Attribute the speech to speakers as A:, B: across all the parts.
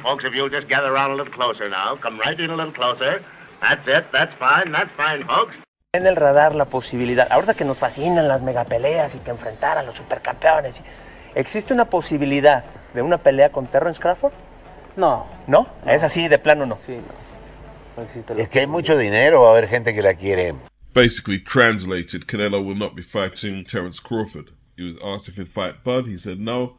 A: folks, if you'll just gather around a little closer now. Come right in a little closer. That's it. That's fine, folks.
B: En el radar la posibilidad, ahorita que nos fascinan las megapeleas y que enfrentar a los supercampeones, ¿existe una posibilidad de una pelea con Terrence Crawford?
C: No.
B: ¿No? Es así, de plano no.
C: Sí, no existe.
D: Es que hay mucho dinero, va a haber gente que la quiere.
E: Basically translated, Canelo will not be fighting Terrence Crawford. He was asked if he'd fight Bud. He said no.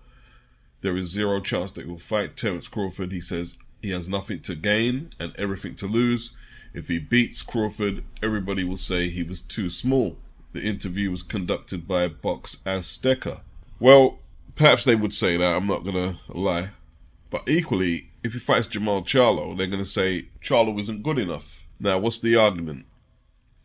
E: There is zero chance that he will fight Terrence Crawford. He says he has nothing to gain and everything to lose. If he beats Crawford, everybody will say he was too small. The interview was conducted by Box Azteca. Well, perhaps they would say that, I'm not going to lie. But equally, if he fights Jamal Charlo, they're going to say Charlo isn't good enough. Now, what's the argument?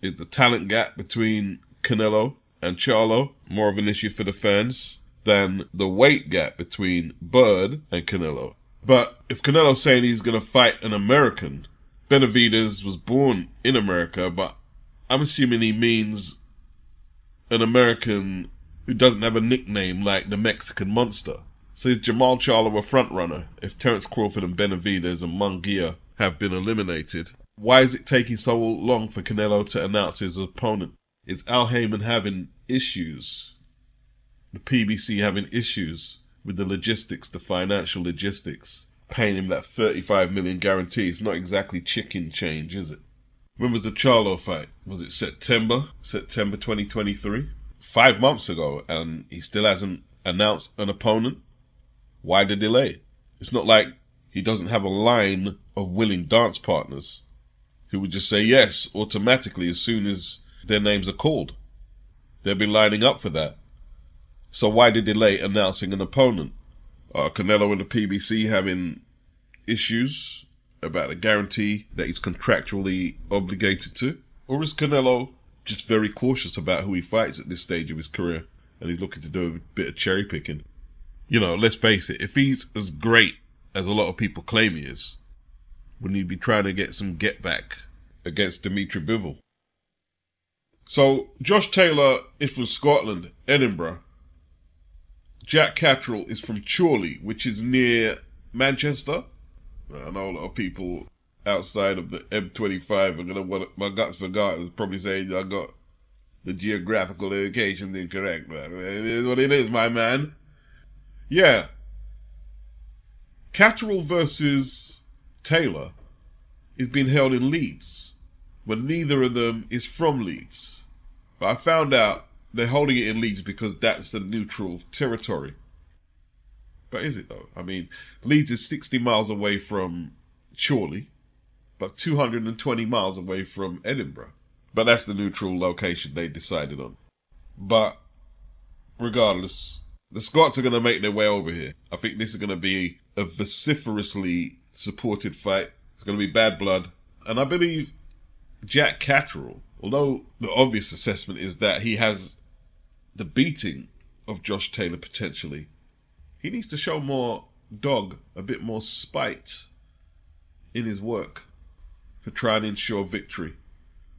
E: Is the talent gap between Canelo and Charlo more of an issue for the fans than the weight gap between Bud and Canelo? But if Canelo's saying he's going to fight an American, Benavidez was born in America, but I'm assuming he means an American who doesn't have a nickname like the Mexican Monster. So is Jamal Charlo a frontrunner if Terrence Crawford and Benavidez and Munguia have been eliminated? Why is it taking so long for Canelo to announce his opponent? Is Al Heyman having issues? The PBC having issues with the logistics, the financial logistics? Paying him that 35 million guarantee. It's not exactly chicken change, is it? When was the Charlo fight? Was it September 2023? 5 months ago, and he still hasn't announced an opponent. Why the delay? It's not like he doesn't have a line of willing dance partners who would just say yes automatically as soon as their names are called. They've been lining up for that. So why the delay announcing an opponent? Are Canelo and the PBC having issues about a guarantee that he's contractually obligated to? Or is Canelo just very cautious about who he fights at this stage of his career and he's looking to do a bit of cherry picking? You know, let's face it, if he's as great as a lot of people claim he is, wouldn't he be trying to get some get back against Dimitri Bivol? So, Josh Taylor is from Scotland, Edinburgh. Jack Catterall is from Chorley, which is near Manchester. I know a lot of people outside of the M25 are going to want my guts for God is probably saying I got the geographical locations incorrect, but it is what it is, my man. Yeah. Catterall versus Taylor is being held in Leeds, when neither of them is from Leeds. But I found out they're holding it in Leeds because that's the neutral territory. But is it though? I mean, Leeds is 60 miles away from Chorley, but 220 miles away from Edinburgh. But that's the neutral location they decided on. But regardless, the Scots are going to make their way over here. I think this is going to be a vociferously supported fight. It's going to be bad blood. And I believe Jack Catterall, although the obvious assessment is that he has the beating of Josh Taylor potentially, he needs to show more dog, a bit more spite in his work to try and ensure victory.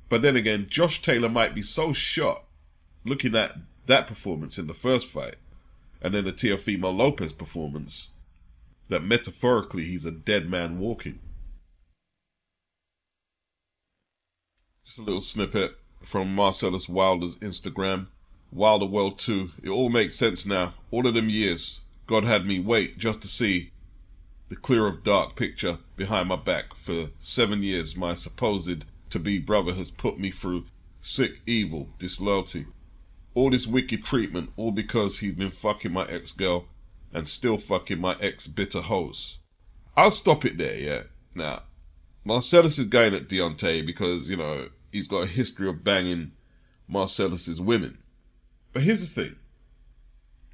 E: But then again, Josh Taylor might be so shot looking at that performance in the first fight and then the Teofimo Lopez performance that metaphorically he's a dead man walking. Just a little snippet from Marcellus Wilder's Instagram. Wilder World 2. It all makes sense now. All of them years, God had me wait just to see the clear of dark picture behind my back. For 7 years, my supposed to-be brother has put me through sick, evil, disloyalty. All this wicked treatment, all because he's been fucking my ex-girl and still fucking my ex-bitter hoes. I'll stop it there, yeah? Now, Marcellus is going at Deontay because, you know, he's got a history of banging Marcellus's women. But here's the thing.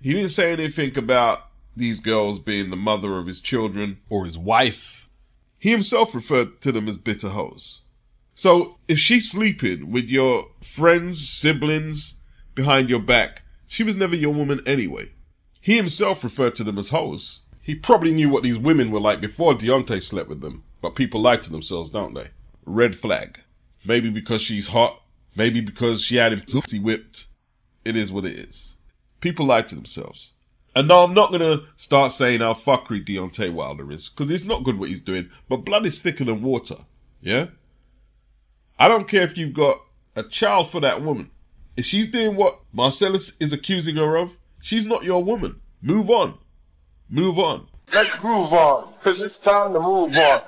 E: He didn't say anything about these girls being the mother of his children or his wife. He himself referred to them as bitter hoes. So if she's sleeping with your friends, siblings, behind your back, she was never your woman anyway. He himself referred to them as hoes. He probably knew what these women were like before Deontay slept with them. But people lie to themselves, don't they? Red flag. Maybe because she's hot. Maybe because she had him tootsie whipped. It is what it is. People lie to themselves. And no, I'm not going to start saying how fuckery Deontay Wilder is, because it's not good what he's doing, but blood is thicker than water, yeah? I don't care if you've got a child for that woman. If she's doing what Marcellus is accusing her of, she's not your woman. Move on. Move on.
F: Let's move on, because it's time to move on.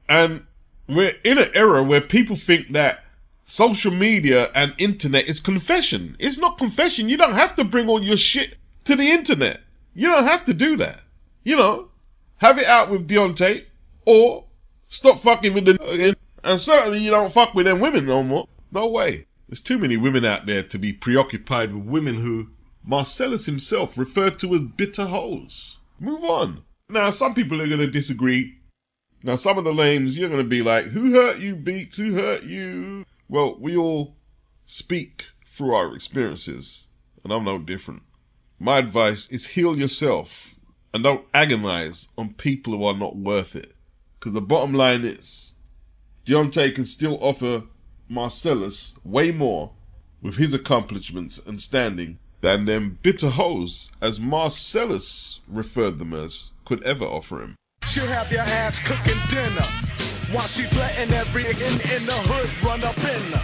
E: And we're in an era where people think that social media and internet is confession. It's not confession. You don't have to bring all your shit to the internet. You don't have to do that. You know, have it out with Deontay, or stop fucking with the... And certainly you don't fuck with them women no more. No way. There's too many women out there to be preoccupied with women who Marcellus himself referred to as bitter hoes. Move on. Now, some people are going to disagree. Now, some of the lames, you're going to be like, who hurt you, Beats? Who hurt you? Well, we all speak through our experiences, and I'm no different. My advice is heal yourself and don't agonize on people who are not worth it. Because the bottom line is, Deontay can still offer Marcellus way more with his accomplishments and standing than them bitter hoes, as Marcellus referred them as, could ever offer him.
F: She'll have your ass cooking dinner while she's letting every in the hood run up in her.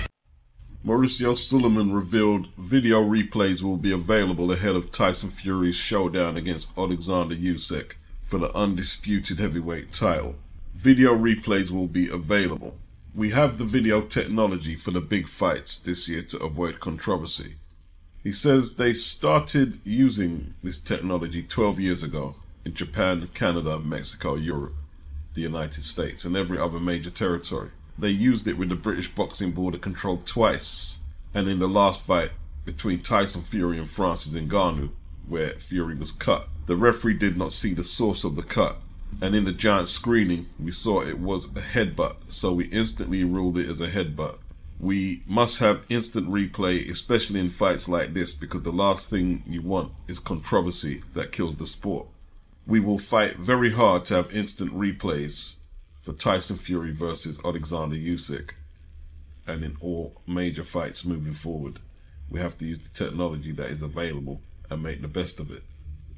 E: Mauricio Suleiman revealed video replays will be available ahead of Tyson Fury's showdown against Alexander Usyk for the undisputed heavyweight title. Video replays will be available. We have the video technology for the big fights this year to avoid controversy. He says they started using this technology 12 years ago in Japan, Canada, Mexico, Europe, the United States, and every other major territory. They used it with the British Boxing Board controlled twice, and in the last fight between Tyson Fury and Francis Ngannou, where Fury was cut. The referee did not see the source of the cut, and in the giant screening we saw it was a headbutt, so we instantly ruled it as a headbutt. We must have instant replay, especially in fights like this, because the last thing you want is controversy that kills the sport. We will fight very hard to have instant replays for Tyson Fury versus Alexander Usyk, and in all major fights moving forward. We have to use the technology that is available and make the best of it.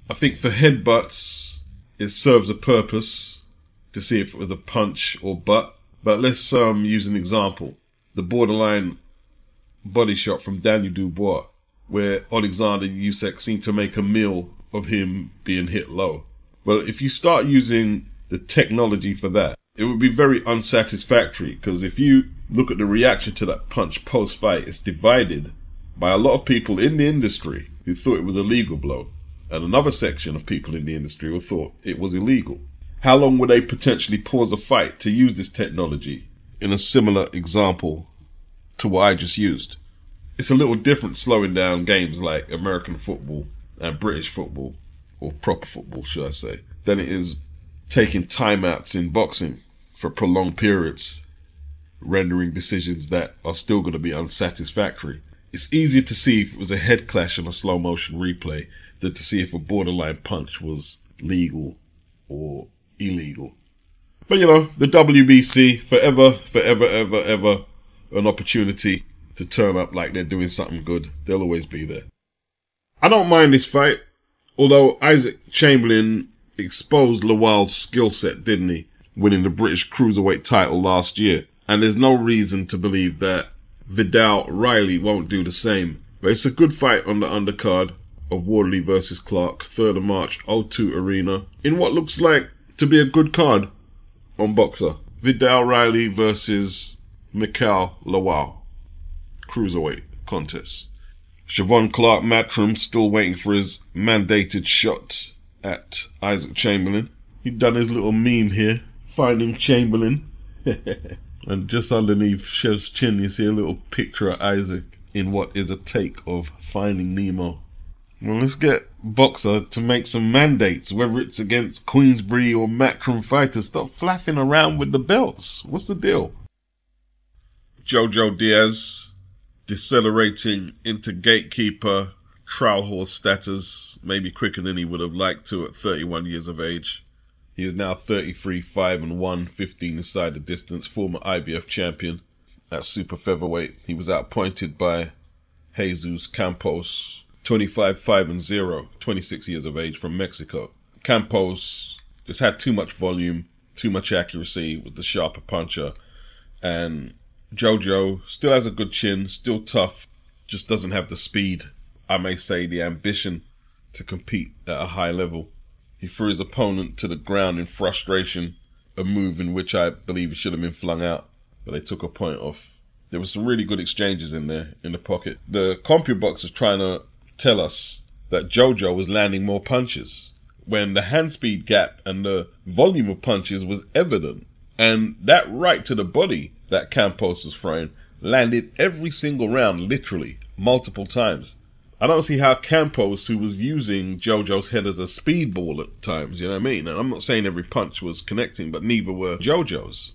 E: I think for headbutts, it serves a purpose to see if it was a punch or butt. But let's use an example. The borderline body shot from Daniel Dubois, where Alexander Usyk seemed to make a meal of him being hit low. Well, if you start using the technology for that, it would be very unsatisfactory, because if you look at the reaction to that punch post-fight, it's divided by a lot of people in the industry who thought it was a legal blow, and another section of people in the industry who thought it was illegal. How long would they potentially pause a fight to use this technology in a similar example to what I just used? It's a little different slowing down games like American football and British football, or proper football should I say, than it is taking timeouts in boxing for prolonged periods, rendering decisions that are still going to be unsatisfactory. It's easier to see if it was a head clash on a slow motion replay than to see if a borderline punch was legal or illegal. But you know, the WBC, forever, ever, an opportunity to turn up like they're doing something good. They'll always be there. I don't mind this fight, although Isaac Chamberlain exposed LAWAL's skill set, didn't he? Winning the British Cruiserweight title last year. And there's no reason to believe that Vidal Riley won't do the same. But it's a good fight on the undercard of WARDLEY versus CLARKE, 3rd of March, O2 Arena, in what looks like to be a good card on Boxer. Vidal Riley versus Mikhail LAWAL, Cruiserweight contest. Siobhan Clark Matram still waiting for his mandated shot at Isaac Chamberlain. He'd done his little meme here, finding Chamberlain. And just underneath Chef's chin you see a little picture of Isaac in what is a take of Finding Nemo. Well, let's get Boxer to make some mandates, whether it's against Queensbury or Matchroom fighters. Stop flapping around with the belts. What's the deal? JOJO DIAZ decelerating into gatekeeper trial horse status, maybe quicker than he would have liked to at 31 years of age. He is now 33, 5-1, 15 inside the distance, former IBF champion at super featherweight. He was outpointed by Jesus Campos 25-5-0, 26 years of age, from Mexico. Campos just had too much volume, too much accuracy, with the sharper puncher. And JoJo still has a good chin, still tough, just doesn't have the speed, I may say the ambition, to compete at a high level. He threw his opponent to the ground in frustration, a move in which I believe he should have been flung out, but they took a point off. There were some really good exchanges in there, in the pocket. The CompuBox is trying to tell us that JoJo was landing more punches, when the hand speed gap and the volume of punches was evident. And that right to the body that Campos was throwing landed every single round, literally, multiple times. I don't see how Campos, who was using JoJo's head as a speedball at times, you know what I mean? And I'm not saying every punch was connecting, but neither were JoJo's.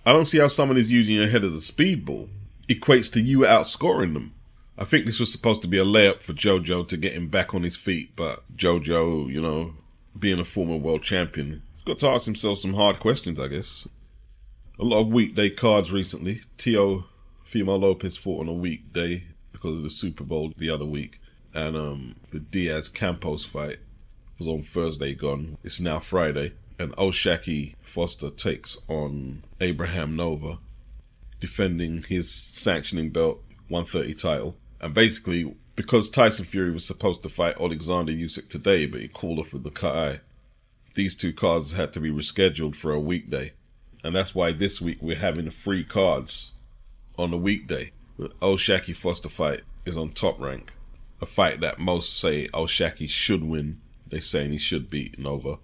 E: I don't see how someone who's using your head as a speedball equates to you outscoring them. I think this was supposed to be a layup for JoJo to get him back on his feet, but JoJo, you know, being a former world champion, he's got to ask himself some hard questions, I guess. A lot of weekday cards recently. Tio Fimo Lopez fought on a weekday because of the Super Bowl the other week. And the DIAZ Campos fight was on Thursday gone. It's now Friday. And SHAQUIE Foster takes on Abraham Nova, defending his sanctioning belt 130 title. And basically, because Tyson Fury was supposed to fight Alexander Usyk today, but he called off with the cut eye, these two cards had to be rescheduled for a weekday. And that's why this week we're having the 3 cards on the weekday. The SHAQUIE Foster fight is on Top Rank, a fight that most say SHAQUIE should win. They're saying he should beat Nova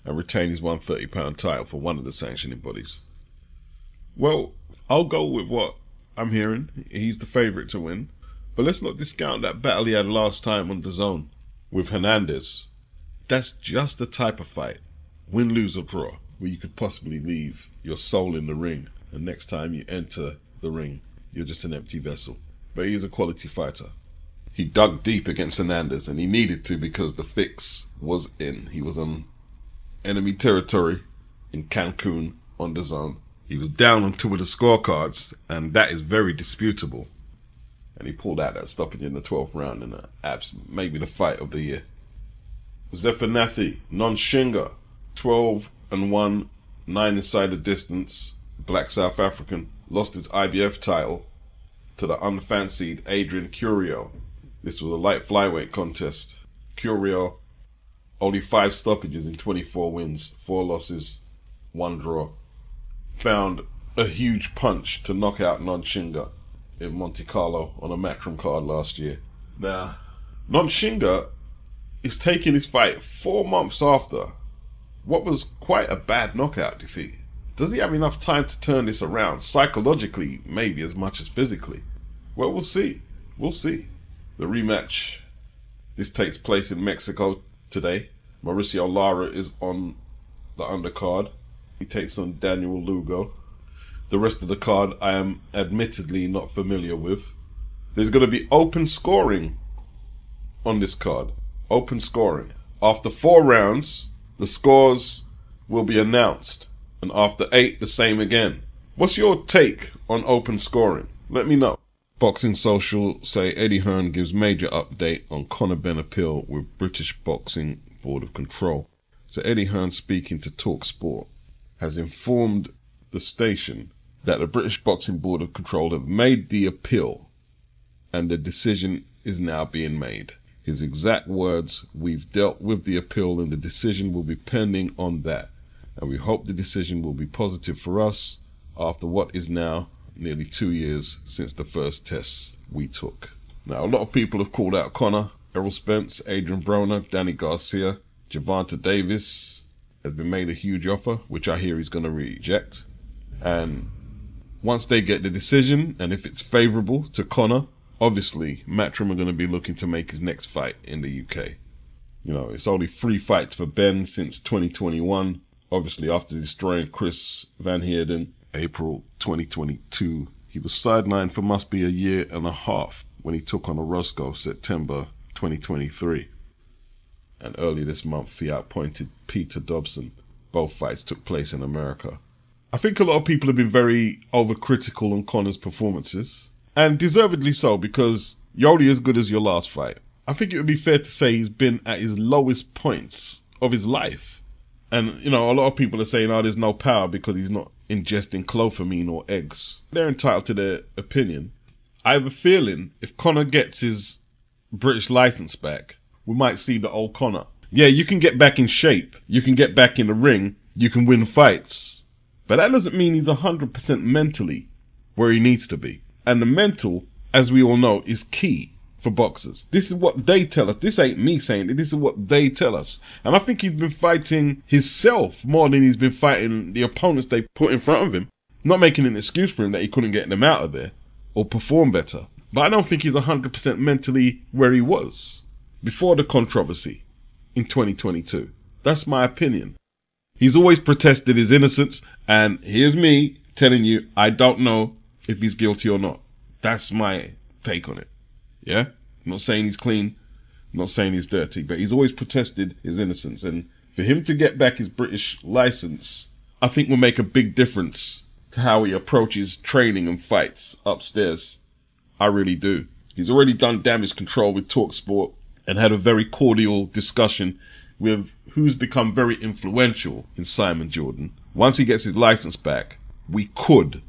E: and retain his 130-pound title for one of the sanctioning bodies. Well, I'll go with what I'm hearing. He's the favourite to win. But let's not discount that battle he had last time on DAZN with Hernandez. That's just the type of fight, win, lose or draw, where you could possibly leave your soul in the ring, and next time you enter the ring, you're just an empty vessel. But he's a quality fighter. He dug deep against Hernandez, and he needed to because the fix was in. He was on enemy territory in Cancun on DAZN. He was down on 2 of the scorecards, and that is very disputable. And he pulled out that stoppage in the 12th round in maybe the fight of the year. Zefanathi Nonshinga, 12-1, 9 inside the distance, black South African, lost his IBF title to the unfancied Adrian Curiel. This was a light flyweight contest. Curiel, only 5 stoppages in 24 wins, 4 losses, 1 draw. Found a huge punch to knock out Nonshinga in Monte Carlo on a Matchroom card last year. Now, Nonshinga is taking his fight 4 months after what was quite a bad knockout defeat. Does he have enough time to turn this around? Psychologically, maybe as much as physically. Well, we'll see. We'll see. The rematch, this takes place in Mexico today. Mauricio Lara is on the undercard. He takes on Daniel Lugo. The rest of the card I am admittedly not familiar with. There's going to be open scoring on this card. Open scoring. After 4 rounds, the scores will be announced. And after 8, the same again. What's your take on open scoring? Let me know. Boxing Social say Eddie Hearn gives major update on Conor Benn appeal with British Boxing Board of Control. So Eddie Hearn, speaking to TalkSport, has informed the station that the British Boxing Board of Control have made the appeal and the decision is now being made. His exact words, "We've dealt with the appeal and the decision will be pending on that. And we hope the decision will be positive for us after what is now nearly 2 years since the first tests we took." Now, a lot of people have called out Conor. Errol Spence, Adrian Broner, Danny Garcia, Gervonta Davis has been made a huge offer, which I hear he's going to reject. And once they get the decision, and if it's favourable to Conor, obviously Matchroom are going to be looking to make his next fight in the UK. You know, it's only 3 fights for Ben since 2021. Obviously, after destroying Chris Van Heerden, April 2022, he was sidelined for must be a year and a half when he took on Orozco, September 2023. And early this month, he outpointed Peter Dobson. Both fights took place in America. I think a lot of people have been very overcritical on Conor's performances, and deservedly so, because you're only as good as your last fight. I think it would be fair to say he's been at his lowest points of his life. And, you know, a lot of people are saying, oh, there's no power because he's not ingesting clofamine or eggs. They're entitled to their opinion. I have a feeling if Conor gets his British license back, we might see the old Conor. Yeah, you can get back in shape. You can get back in the ring. You can win fights. But that doesn't mean he's 100% mentally where he needs to be. And the mental, as we all know, is key for boxers. This is what they tell us. This ain't me saying it. This is what they tell us. And I think he's been fighting himself more than he's been fighting the opponents they put in front of him. Not making an excuse for him that he couldn't get them out of there or perform better. But I don't think he's 100% mentally where he was before the controversy in 2022. That's my opinion. He's always protested his innocence, and here's me telling you, I don't know if he's guilty or not. That's my take on it. Yeah? I'm not saying he's clean. I'm not saying he's dirty, but he's always protested his innocence. And for him to get back his British license, I think will make a big difference to how he approaches training and fights upstairs. I really do. He's already done damage control with TalkSport and had a very cordial discussion with who's become very influential in Simon Jordan. Once he gets his license back, we could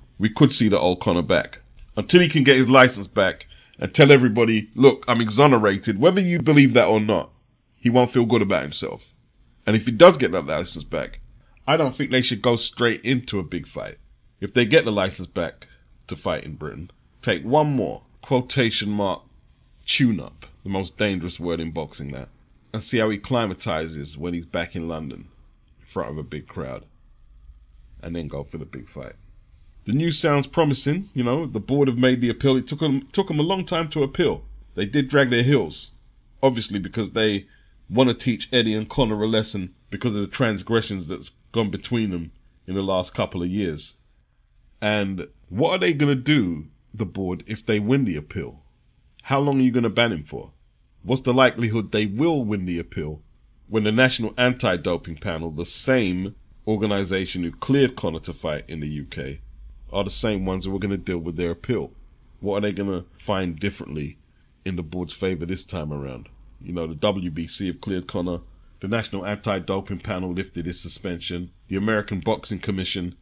E: see the old Conor back. Until he can get his license back and tell everybody, look, I'm exonerated, whether you believe that or not, he won't feel good about himself. And if he does get that license back, I don't think they should go straight into a big fight. If they get the license back to fight in Britain, take one more, quotation mark, tune-up, the most dangerous word in boxing, that, and see how he climatizes when he's back in London in front of a big crowd, and then go for the big fight. The news sounds promising. You know, the board have made the appeal. It took them a long time to appeal. They did drag their heels, obviously, because they want to teach Eddie and Conor a lesson because of the transgressions that's gone between them in the last couple of years. And what are they going to do, the board, if they win the appeal? How long are you going to ban him for? What's the likelihood they will win the appeal when the National Anti-Doping Panel, the same organisation who cleared Conor to fight in the UK, are the same ones who are going to deal with their appeal? What are they going to find differently in the board's favour this time around? You know, the WBC have cleared Conor. The National Anti-Doping Panel lifted his suspension. The American Boxing Commission,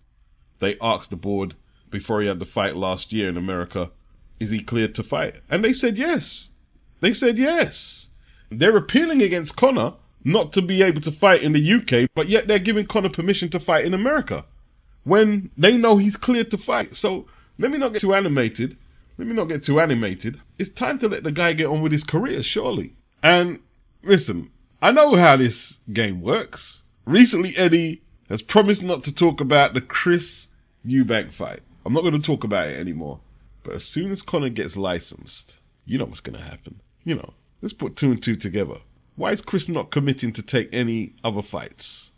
E: they asked the board before he had the fight last year in America, is he cleared to fight? And they said yes. They said yes. They're appealing against Conor not to be able to fight in the UK, but yet they're giving Conor permission to fight in America when they know he's cleared to fight. So let me not get too animated. It's time to let the guy get on with his career, surely. And listen, I know how this game works. Recently, Eddie has promised not to talk about the Chris Eubank fight. I'm not going to talk about it anymore. But as soon as Conor gets licensed, you know what's going to happen. You know, let's put two and two together. Why is Chris not committing to take any other fights?